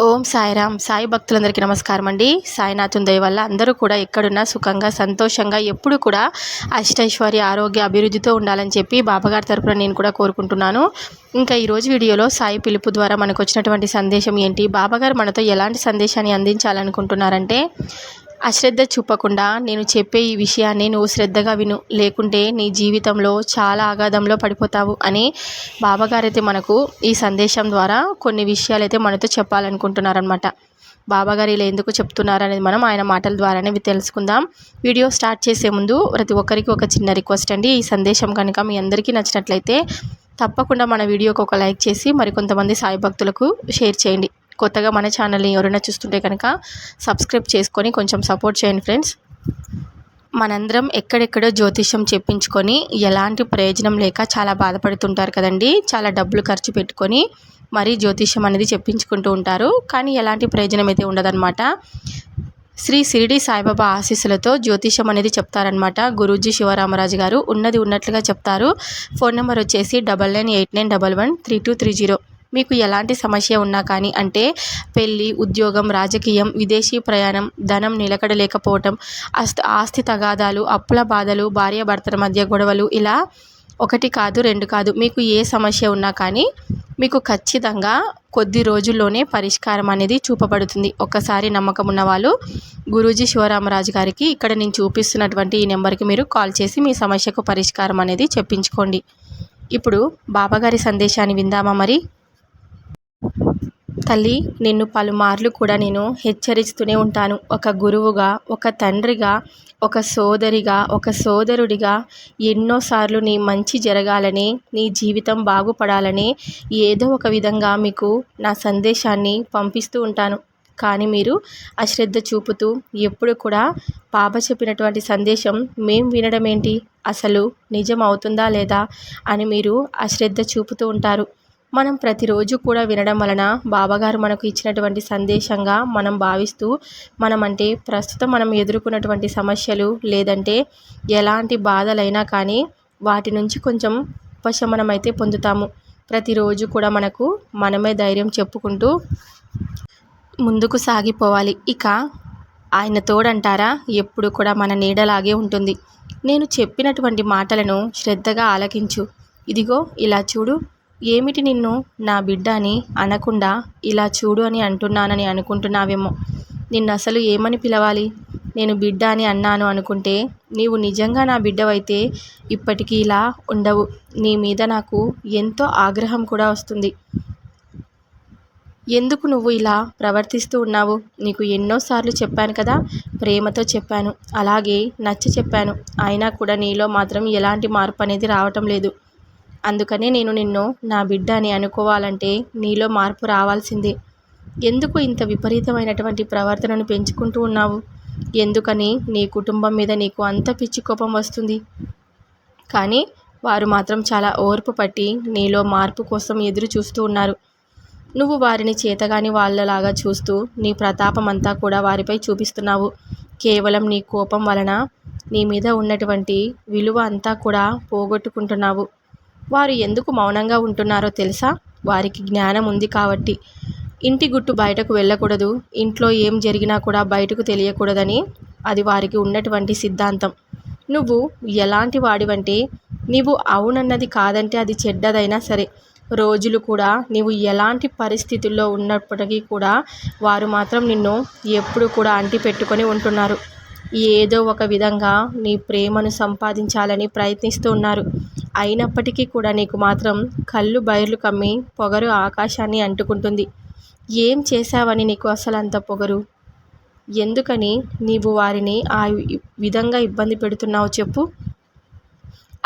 ఓం సాయిరామ్. సాయి భక్తులందరికీ నమస్కారం అండి. సాయినాథుని దయ వల్ల అందరూ కూడా ఎక్కడున్నా సుఖంగా సంతోషంగా ఎప్పుడు కూడా అష్టైశ్వర్య ఆరోగ్య అభివృద్ధితో ఉండాలని చెప్పి బాబాగారి తరపున నేను కూడా కోరుకుంటున్నాను. ఇంకా ఈరోజు వీడియోలో సాయి పిలుపు ద్వారా మనకు వచ్చినటువంటి సందేశం ఏంటి, బాబాగారు మనతో ఎలాంటి సందేశాన్ని అందించాలనుకుంటున్నారంటే, అశ్రద్ధ చూపకుండా నేను చెప్పే ఈ విషయాన్ని నువ్వు శ్రద్ధగా విను, లేకుంటే నీ జీవితంలో చాలా ఆఘాతంలో పడిపోతావు అని బాబాగారైతే మనకు ఈ సందేశం ద్వారా కొన్ని విషయాలైతే మనతో చెప్పాలనుకుంటున్నారనమాట. బాబాగారు ఇలా ఎందుకు చెప్తున్నారనేది మనం ఆయన మాటల ద్వారానే తెలుసుకుందాం. వీడియో స్టార్ట్ చేసే ముందు ప్రతి ఒక్కరికి ఒక చిన్న రిక్వెస్ట్ అండి. ఈ సందేశం కనుక మీ అందరికీ నచ్చినట్లయితే తప్పకుండా మన వీడియోకి ఒక లైక్ చేసి మరికొంతమంది సాయి భక్తులకు షేర్ చేయండి. కొత్తగా మన ఛానల్ని ఎవరైనా చూస్తుంటే కనుక సబ్స్క్రైబ్ చేసుకొని కొంచెం సపోర్ట్ చేయండి ఫ్రెండ్స్. మనందరం ఎక్కడెక్కడో జ్యోతిష్యం చెప్పించుకొని ఎలాంటి ప్రయోజనం లేక చాలా బాధపడుతుంటారు కదండి. చాలా డబ్బులు ఖర్చు పెట్టుకొని మరీ జ్యోతిష్యం అనేది చెప్పించుకుంటూ ఉంటారు, కానీ ఎలాంటి ప్రయోజనం అయితే ఉండదన్నమాట. శ్రీ షిరిడి సాయిబాబా ఆశీస్సులతో జ్యోతిష్యం అనేది చెప్తారనమాట గురూజీ శివరామరాజు గారు. ఉన్నది ఉన్నట్లుగా చెప్తారు. ఫోన్ నెంబర్ వచ్చేసి 9989113230. మీకు ఎలాంటి సమస్య ఉన్నా కానీ, అంటే పెళ్ళి, ఉద్యోగం, రాజకీయం, విదేశీ ప్రయాణం, ధనం నిలకడ లేకపోవటం, ఆస్తి తగాదాలు, అప్పుల బాధలు, భార్యాభర్తల మధ్య గొడవలు, ఇలా ఒకటి కాదు రెండు కాదు, మీకు ఏ సమస్య ఉన్నా కానీ మీకు ఖచ్చితంగా కొద్ది రోజుల్లోనే పరిష్కారం అనేది చూపబడుతుంది. ఒక్కసారి నమ్మకం ఉన్న వాళ్ళు గురూజీ శివరామరాజు గారికి ఇక్కడ నేను చూపిస్తున్నటువంటి ఈ నెంబర్కి మీరు కాల్ చేసి మీ సమస్యకు పరిష్కారం అనేది చెప్పించుకోండి. ఇప్పుడు బాబాగారి సందేశాన్ని విందామా మరి. తల్లి, నిన్ను పలుమార్లు కూడా నేను హెచ్చరిస్తూనే ఉంటాను. ఒక గురువుగా, ఒక తండ్రిగా, ఒక సోదరిగా, ఒక సోదరుడిగా ఎన్నోసార్లు నీ మంచి జరగాలని, నీ జీవితం బాగుపడాలని ఏదో ఒక విధంగా మీకు నా సందేశాన్ని పంపిస్తూ ఉంటాను. కానీ మీరు అశ్రద్ధ చూపుతూ ఎప్పుడు కూడా బాబా చెప్పినటువంటి సందేశం మేం వినడం ఏంటి, అసలు నిజం అవుతుందా లేదా అని మీరు అశ్రద్ధ చూపుతూ ఉంటారు. మనం ప్రతిరోజు కూడా వినడం వలన బాబాగారు మనకు ఇచ్చినటువంటి సందేశంగా మనం భావిస్తూ, మనమంటే ప్రస్తుతం మనం ఎదుర్కొన్నటువంటి సమస్యలు లేదంటే ఎలాంటి బాధలైనా కానీ వాటి నుంచి కొంచెం ఉపశమనం అయితే పొందుతాము. ప్రతిరోజు కూడా మనమే ధైర్యం చెప్పుకుంటూ ముందుకు సాగిపోవాలి. ఇక ఆయన తోడంటారా, ఎప్పుడు కూడా మన నీడలాగే ఉంటుంది. నేను చెప్పినటువంటి మాటలను శ్రద్ధగా ఆలకించు. ఇదిగో ఇలా చూడు, ఏమిటి నిన్ను నా బిడ్డ అని అనకుండా ఇలా చూడు అని అంటున్నానని అనుకుంటున్నావేమో. నిన్ను అసలు ఏమని పిలవాలి? నేను బిడ్డ అని అన్నాను అనుకుంటే నీవు నిజంగా నా బిడ్డవైతే ఇప్పటికీ ఇలా ఉండవు. నీ మీద నాకు ఎంతో ఆగ్రహం కూడా వస్తుంది. ఎందుకు నువ్వు ఇలా ప్రవర్తిస్తూ ఉన్నావు? నీకు ఎన్నోసార్లు చెప్పాను కదా, ప్రేమతో చెప్పాను, అలాగే నచ్చ చెప్పాను. అయినా కూడా నీలో మాత్రం ఎలాంటి మార్పు అనేది రావటం లేదు. అందుకనే నేను నిన్ను నా బిడ్డ అని అనుకోవాలంటే నీలో మార్పు రావాల్సిందే. ఎందుకు ఇంత విపరీతమైనటువంటి ప్రవర్తనను పెంచుకుంటూ ఉన్నావు? ఎందుకని నీ కుటుంబం మీద నీకు అంత పిచ్చి కోపం వస్తుంది? కానీ వారు మాత్రం చాలా ఓర్పు పట్టి నీలో మార్పు కోసం ఎదురు చూస్తూ ఉన్నారు. నువ్వు వారిని చేతగాని వాళ్ళలాగా చూస్తూ నీ ప్రతాపం అంతా కూడా వారిపై చూపిస్తున్నావు. కేవలం నీ కోపం వలన నీ మీద ఉన్నటువంటి విలువ అంతా కూడా పోగొట్టుకుంటున్నావు. వారు ఎందుకు మౌనంగా ఉంటున్నారో తెలుసా? వారికి జ్ఞానం ఉంది కాబట్టి. ఇంటి గుట్టు బయటకు వెళ్ళకూడదు, ఇంట్లో ఏం జరిగినా కూడా బయటకు తెలియకూడదని అది వారికి ఉన్నటువంటి సిద్ధాంతం. నువ్వు ఎలాంటి వాడివంటే, నీవు అవునన్నది కాదంటే అది చెడ్డదైనా సరే, రోజులు కూడా నీవు ఎలాంటి పరిస్థితుల్లో ఉన్నప్పటికీ కూడా వారు మాత్రం నిన్ను ఎప్పుడు కూడా అంటి పెట్టుకొని ఉంటున్నారు. ఏదో ఒక విధంగా నీ ప్రేమను సంపాదించాలని ప్రయత్నిస్తూ ఉన్నారు. అయినప్పటికీ కూడా నీకు మాత్రం కళ్ళు బయర్లు కమ్మి పొగరు ఆకాశాన్ని అంటుకుంటుంది. ఏం చేశావని నీకు అసలు అంత పొగరు? ఎందుకని నీవు వారిని ఆ విధంగా ఇబ్బంది పెడుతున్నావు చెప్పు?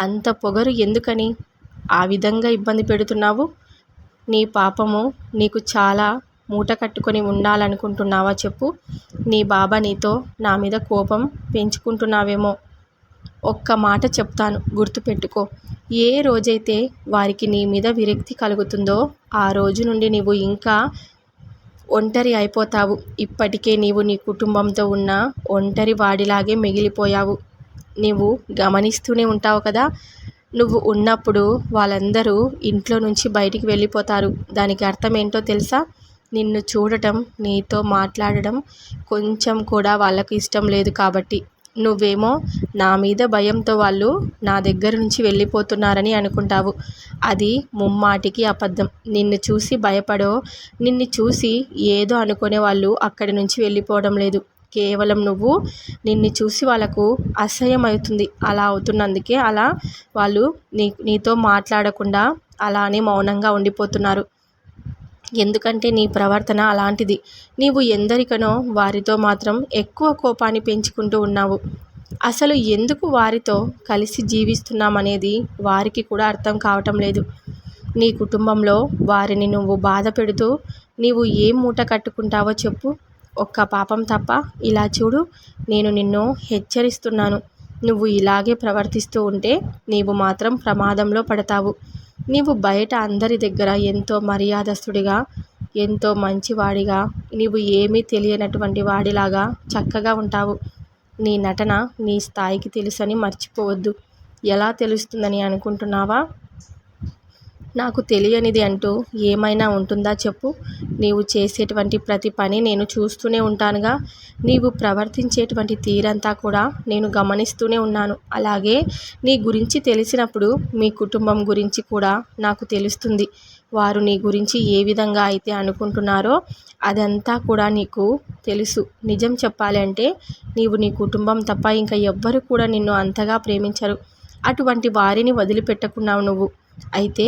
అంత పొగరు ఎందుకని ఆ విధంగా ఇబ్బంది పెడుతున్నావు? నీ పాపము నీకు చాలా మూట కట్టుకొని ఉండాలనుకుంటున్నావా చెప్పు? నీ బాబా నీతో నా మీద కోపం పెంచుకుంటున్నావేమో. ఒక్క మాట చెప్తాను, గుర్తుపెట్టుకో. ఏ రోజైతే వారికి నీ మీద విరక్తి కలుగుతుందో ఆ రోజు నుండి నీవు ఇంకా ఒంటరి అయిపోతావు. ఇప్పటికే నీవు నీ కుటుంబంతో ఉన్న ఒంటరి వాడిలాగే మిగిలిపోయావు. నీవు గమనిస్తూనే ఉంటావు కదా, నువ్వు ఉన్నప్పుడు వాళ్ళందరూ ఇంట్లో నుంచి బయటికి వెళ్ళిపోతారు. దానికి అర్థం ఏంటో తెలుసా? నిన్ను చూడటం, నీతో మాట్లాడడం కొంచెం కూడా వాళ్ళకు ఇష్టం లేదు కాబట్టి. నువ్వేమో నా మీద భయంతో వాళ్ళు నా దగ్గర నుంచి వెళ్ళిపోతున్నారని అనుకుంటావు. అది ముమ్మాటికి అబద్ధం. నిన్ను చూసి భయపడో, నిన్ను చూసి ఏదో అనుకునే వాళ్ళు అక్కడి నుంచి వెళ్ళిపోవడం లేదు. కేవలం నువ్వు నిన్ను చూసి వాళ్ళకు అసహ్యం అవుతుంది. అలా అవుతున్నందుకే అలా వాళ్ళు నీతో మాట్లాడకుండా అలానే మౌనంగా ఉండిపోతున్నారు. ఎందుకంటే నీ ప్రవర్తన అలాంటిది. నీవు ఎందరికనో వారితో మాత్రం ఎక్కువ కోపాన్ని పెంచుకుంటూ ఉన్నావు. అసలు ఎందుకు వారితో కలిసి జీవిస్తున్నామనేది వారికి కూడా అర్థం కావటం లేదు. నీ కుటుంబంలో వారిని నువ్వు బాధ పెడుతూ నీవు ఏం మూట కట్టుకుంటావో చెప్పు. ఒక్క పాపం తప్ప. ఇలా చూడు, నేను నిన్ను హెచ్చరిస్తున్నాను. నువ్వు ఇలాగే ప్రవర్తిస్తూ ఉంటే నీవు మాత్రం ప్రమాదంలో పడతావు. నీవు బయట అందరి దగ్గర ఎంతో మర్యాదస్తుడిగా, ఎంతో మంచివాడిగా, నీవు ఏమీ తెలియనటువంటి వాడిలాగా చక్కగా ఉంటావు. నీ నటన నీ స్థాయికి తెలుసని మర్చిపోవద్దు. ఎలా తెలుస్తుందని అనుకుంటున్నావా? నాకు తెలియనిది అంటూ ఏమైనా ఉంటుందా చెప్పు. నీవు చేసేటువంటి ప్రతి పని నేను చూస్తూనే ఉంటానుగా. నీవు ప్రవర్తించేటువంటి తీరంతా కూడా నేను గమనిస్తూనే ఉన్నాను. అలాగే నీ గురించి తెలిసినప్పుడు మీ కుటుంబం గురించి కూడా నాకు తెలుస్తుంది. వారు నీ గురించి ఏ విధంగా అయితే అనుకుంటున్నారో అదంతా కూడా నీకు తెలుసు. నిజం చెప్పాలి అంటే నీవు నీ కుటుంబం తప్ప ఇంకా ఎవ్వరు కూడా నిన్ను అంతగా ప్రేమించరు. అటువంటి వారిని వదిలిపెట్టుకున్నావు నువ్వు. అయితే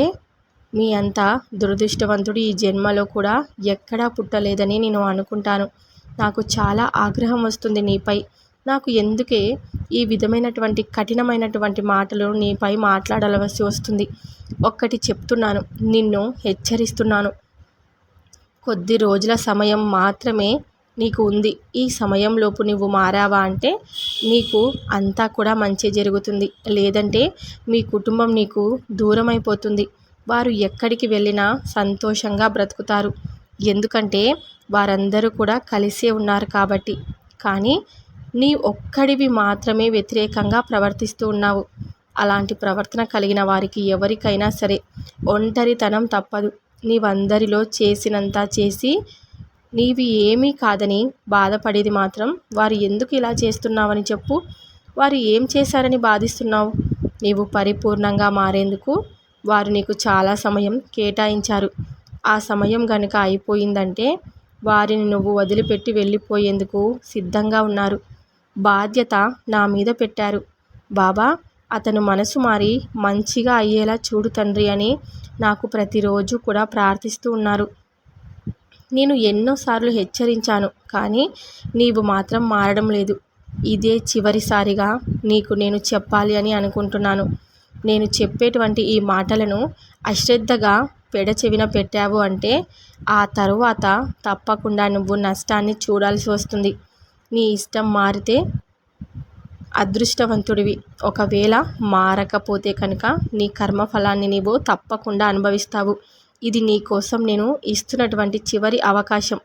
మీ అంత దురదృష్టవంతుడు ఈ జన్మలో కూడా ఎక్కడా పుట్టలేదని నేను అనుకుంటాను. నాకు చాలా ఆగ్రహం వస్తుంది నీపై. నాకు ఎందుకే ఈ విధమైనటువంటి కఠినమైనటువంటి మాటలు నీపై మాట్లాడవలసి వస్తుంది. ఒక్కటి చెప్తున్నాను, నిన్ను హెచ్చరిస్తున్నాను. కొద్ది రోజుల సమయం మాత్రమే నీకు ఉంది. ఈ సమయంలోపు నువ్వు మారావా అంటే నీకు అంతా కూడా మంచి జరుగుతుంది. లేదంటే మీ కుటుంబం నీకు దూరం అయిపోతుంది. వారు ఎక్కడికి వెళ్ళినా సంతోషంగా బ్రతుకుతారు. ఎందుకంటే వారందరూ కూడా కలిసే ఉన్నారు కాబట్టి. కానీ నీ ఒక్కడివి మాత్రమే వ్యతిరేకంగా ప్రవర్తిస్తూ ఉన్నావు. అలాంటి ప్రవర్తన కలిగిన వారికి ఎవరికైనా సరే ఒంటరితనం తప్పదు. నీవందరిలో చేసినంత చేసి నీవి ఏమీ కాదని బాధపడేది మాత్రం వారు ఎందుకు ఇలా చేస్తున్నావని చెప్పు. వారు ఏం చేశారని బాధిస్తున్నావు? నీవు పరిపూర్ణంగా మారేందుకు వారు నీకు చాలా సమయం కేటాయించారు. ఆ సమయం గనుక అయిపోయిందంటే వారిని నువ్వు వదిలిపెట్టి వెళ్ళిపోయేందుకు సిద్ధంగా ఉన్నారు. బాధ్యత నా మీద పెట్టారు. బాబా, అతను మనసు మారి మంచిగా అయ్యేలా చూడు తండ్రి అని నాకు ప్రతిరోజు కూడా ప్రార్థిస్తూ ఉన్నారు. నేను ఎన్నోసార్లు హెచ్చరించాను, కానీ నీవు మాత్రం మారడం లేదు. ఇదే చివరిసారిగా నీకు నేను చెప్పాలి అని అనుకుంటున్నాను. నేను చెప్పేటువంటి ఈ మాటలను అశ్రద్ధగా పెడచెవిన పెట్టావు అంటే ఆ తరువాత తప్పకుండా నువ్వు నష్టాన్ని చూడాల్సి వస్తుంది. నీ ఇష్టం మారితే అదృష్టవంతుడివి. ఒకవేళ మారకపోతే కనుక నీ కర్మఫలాన్ని నీవు తప్పకుండా అనుభవిస్తావు. ఇది నీ కోసం నేను ఇస్తున్నటువంటి చివరి అవకాశం.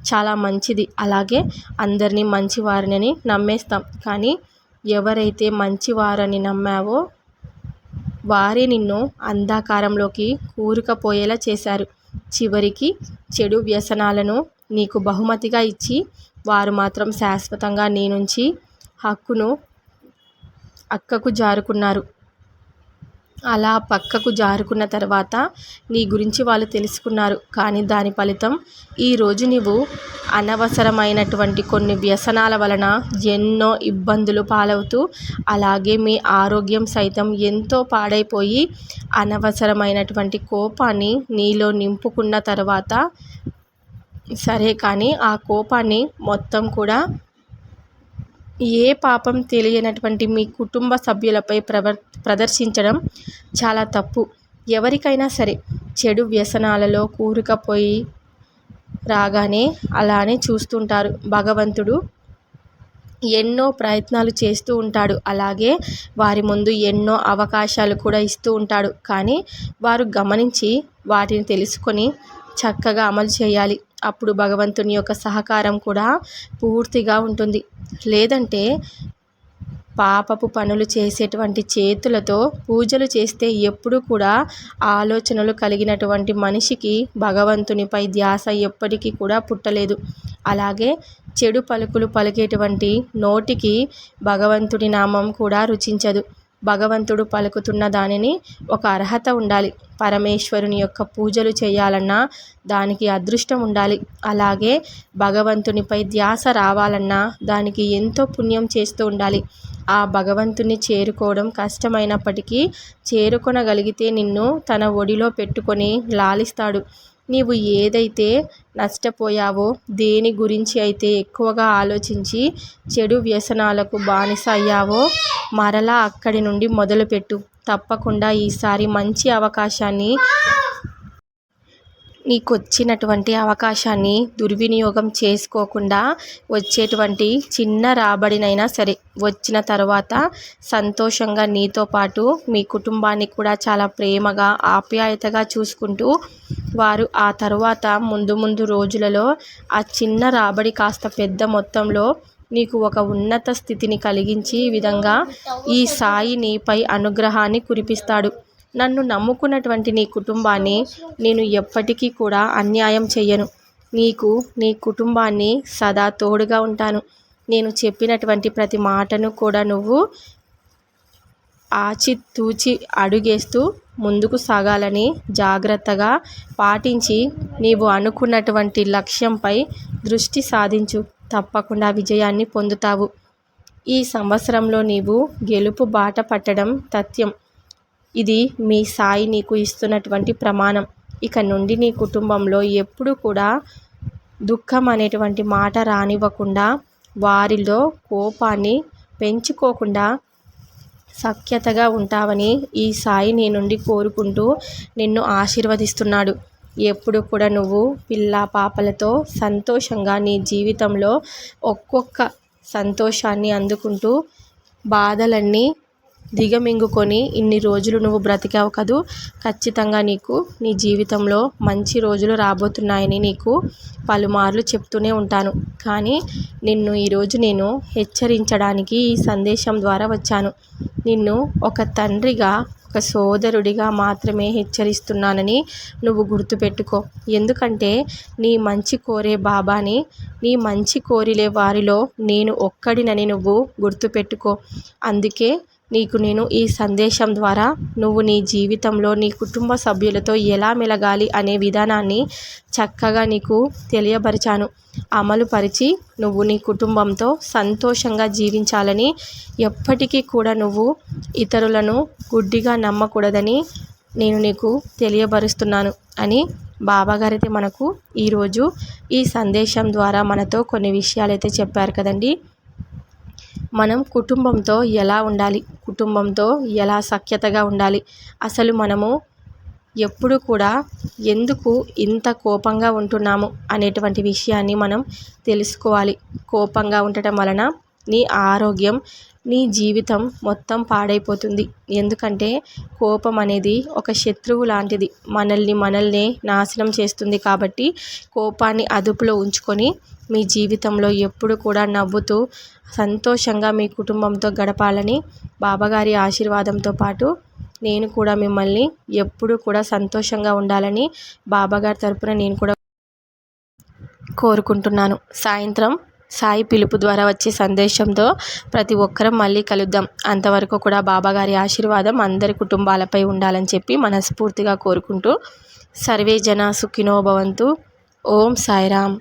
చాలా మంచిది. అలాగే అందరినీ మంచివారిని నమ్మేస్తాం, కానీ ఎవరైతే మంచివారని నమ్మావో వారే నిన్ను అంధకారంలోకి కూరుకుపోయేలా చేశారు. చివరికి చెడు వ్యసనాలను నీకు బహుమతిగా ఇచ్చి వారు మాత్రం శాశ్వతంగా నీ నుంచి అక్కకు జారుకున్నారు. అలా పక్కకు జారుకున్న తర్వాత నీ గురించి వాళ్ళు తెలుసుకున్నారు. కానీ దాని ఫలితం ఈరోజు నీవు అనవసరమైనటువంటి కొన్ని వ్యసనాల వలన ఎన్నో ఇబ్బందులు పాలవుతూ, అలాగే మీ ఆరోగ్యం సైతం ఎంతో పాడైపోయి అనవసరమైనటువంటి కోపాన్ని నీలో నింపుకున్న తర్వాత సరే, కానీ ఆ కోపాన్ని మొత్తం కూడా ఏ పాపం తెలియనటువంటి మీ కుటుంబ సభ్యులపై ప్రదర్శించడం చాలా తప్పు. ఎవరికైనా సరే చెడు వ్యసనాలలో కూరుకుపోయి రాగానే అలానే చూస్తుంటారు. భగవంతుడు ఎన్నో ప్రయత్నాలు చేస్తూ ఉంటాడు. అలాగే వారి ముందు ఎన్నో అవకాశాలు కూడా ఇస్తూ ఉంటాడు. కానీ వారు గమనించి వాటిని తెలుసుకొని చక్కగా అమలు చేయాలి. అప్పుడు భగవంతుని యొక్క సహకారం కూడా పూర్తిగా ఉంటుంది. లేదంటే పాపపు పనులు చేసేటువంటి చేతులతో పూజలు చేస్తే ఎప్పుడూ కూడా ఆలోచనలు కలిగినటువంటి మనిషికి భగవంతునిపై ధ్యాస ఎప్పటికీ కూడా పుట్టలేదు. అలాగే చెడు పలుకులు పలికేటువంటి నోటికి భగవంతుడి నామం కూడా రుచించదు. భగవంతుడు పలుకుతున్న దానిని ఒక అర్హత ఉండాలి. పరమేశ్వరుని యొక్క పూజలు చేయాలన్నా దానికి అదృష్టం ఉండాలి. అలాగే భగవంతునిపై ధ్యాస రావాలన్నా దానికి ఎంతో పుణ్యం చేస్తూ ఉండాలి. ఆ భగవంతుని చేరుకోవడం కష్టమైనప్పటికీ చేరుకొనగలిగితే నిన్ను తన ఒడిలో పెట్టుకొని లాలిస్తాడు. నీవు ఏదైతే నష్టపోయావో, దేని గురించి అయితే ఎక్కువగా ఆలోచించి చెడు వ్యసనాలకు బానిస అయ్యావో మరలా అక్కడి నుండి మొదలుపెట్టు. తప్పకుండా ఈసారి మంచి అవకాశాన్ని, నీకొచ్చినటువంటి అవకాశాన్ని దుర్వినియోగం చేసుకోకుండా వచ్చేటువంటి చిన్న రాబడినైనా సరే వచ్చిన తర్వాత సంతోషంగా నీతో పాటు మీ కుటుంబాన్ని కూడా చాలా ప్రేమగా ఆప్యాయతగా చూసుకుంటూ వారు ఆ తరువాత ముందు ముందు రోజులలో ఆ చిన్న రాబడి కాస్త పెద్ద మొత్తంలో నీకు ఒక ఉన్నత స్థితిని కలిగించి విధంగా ఈ సాయి నీపై అనుగ్రహాన్ని కురిపిస్తాడు. నన్ను నమ్ముకున్నటువంటి నీ కుటుంబాన్ని నేను ఎప్పటికీ కూడా అన్యాయం చెయ్యను. నీకు నీ కుటుంబాన్ని సదా తోడుగా ఉంటాను. నేను చెప్పినటువంటి ప్రతి మాటను కూడా నువ్వు ఆచితూచి అడుగేస్తూ ముందుకు సాగాలని జాగ్రత్తగా పాటించి నీవు అనుకున్నటువంటి లక్ష్యంపై దృష్టి సాధించు. తప్పకుండా విజయాన్ని పొందుతావు. ఈ సంవత్సరంలో నీవు గెలుపు బాట పట్టడం తథ్యం. ఇది మీ సాయి నీకు ఇస్తున్నటువంటి ప్రమాణం. ఇక నుండి నీ కుటుంబంలో ఎప్పుడు కూడా దుఃఖం అనేటువంటి మాట రానివ్వకుండా, వారిలో కోపాన్ని పెంచుకోకుండా సఖ్యతగా ఉంటావని ఈ సాయి నీ నుండి కోరుకుంటూ నిన్ను ఆశీర్వదిస్తున్నాడు. ఎప్పుడు కూడా నువ్వు పిల్ల పాపలతో సంతోషంగా నీ జీవితంలో ఒక్కొక్క సంతోషాన్ని అందుకుంటూ బాధలన్నీ దిగమింగుకొని ఇన్ని రోజులు నువ్వు బ్రతికావు కదూ. ఖచ్చితంగా నీకు నీ జీవితంలో మంచి రోజులు రాబోతున్నాయని నీకు పలుమార్లు చెప్తూనే ఉంటాను. కానీ నిన్ను ఈరోజు నేను హెచ్చరించడానికి ఈ సందేశం ద్వారా వచ్చాను. నిన్ను ఒక తండ్రిగా, ఒక సోదరుడిగా మాత్రమే హెచ్చరిస్తున్నానని నువ్వు గుర్తుపెట్టుకో. ఎందుకంటే నీ మంచి కోరే బాబాని, నీ మంచి కోరిలే వారిలో నేను ఒక్కడినని నువ్వు గుర్తుపెట్టుకో. అందుకే నీకు నేను ఈ సందేశం ద్వారా నువ్వు నీ జీవితంలో నీ కుటుంబ సభ్యులతో ఎలా మెలగాలి అనే విధానాన్ని చక్కగా నీకు తెలియపరిచాను. అమలుపరిచి నువ్వు నీ కుటుంబంతో సంతోషంగా జీవించాలని, ఎప్పటికీ కూడా నువ్వు ఇతరులను గుడ్డిగా నమ్మకూడదని నేను నీకు తెలియపరుస్తున్నాను అని బాబాగారైతే మనకు ఈరోజు ఈ సందేశం ద్వారా మనతో కొన్ని విషయాలైతే చెప్పారు కదండి. మనం కుటుంబంతో ఎలా ఉండాలి, కుటుంబంతో ఎలా సఖ్యతగా ఉండాలి, అసలు మనము ఎప్పుడు కూడా ఎందుకు ఇంత కోపంగా ఉంటున్నాము అనేటువంటి విషయాన్ని మనం తెలుసుకోవాలి. కోపంగా ఉండటం వలన నీ ఆరోగ్యం, నీ జీవితం మొత్తం పాడైపోతుంది. ఎందుకంటే కోపం అనేది ఒక శత్రువు లాంటిది. మనల్నే నాశనం చేస్తుంది. కాబట్టి కోపాన్ని అదుపులో ఉంచుకొని మీ జీవితంలో ఎప్పుడు కూడా నవ్వుతూ సంతోషంగా మీ కుటుంబంతో గడపాలని బాబాగారి ఆశీర్వాదంతో పాటు నేను కూడా మిమ్మల్ని ఎప్పుడు కూడా సంతోషంగా ఉండాలని బాబాగారి తరపున నేను కూడా కోరుకుంటున్నాను. సాయంత్రం సాయి పిలుపు ద్వారా వచ్చే సందేశంతో ప్రతి ఒక్కరం మళ్ళీ కలుద్దాం. అంతవరకు కూడా బాబాగారి ఆశీర్వాదం అందరి కుటుంబాలపై ఉండాలని చెప్పి మనస్ఫూర్తిగా కోరుకుంటూ సర్వే జన సుఖినో భవంతు. ఓం సాయిరామ్.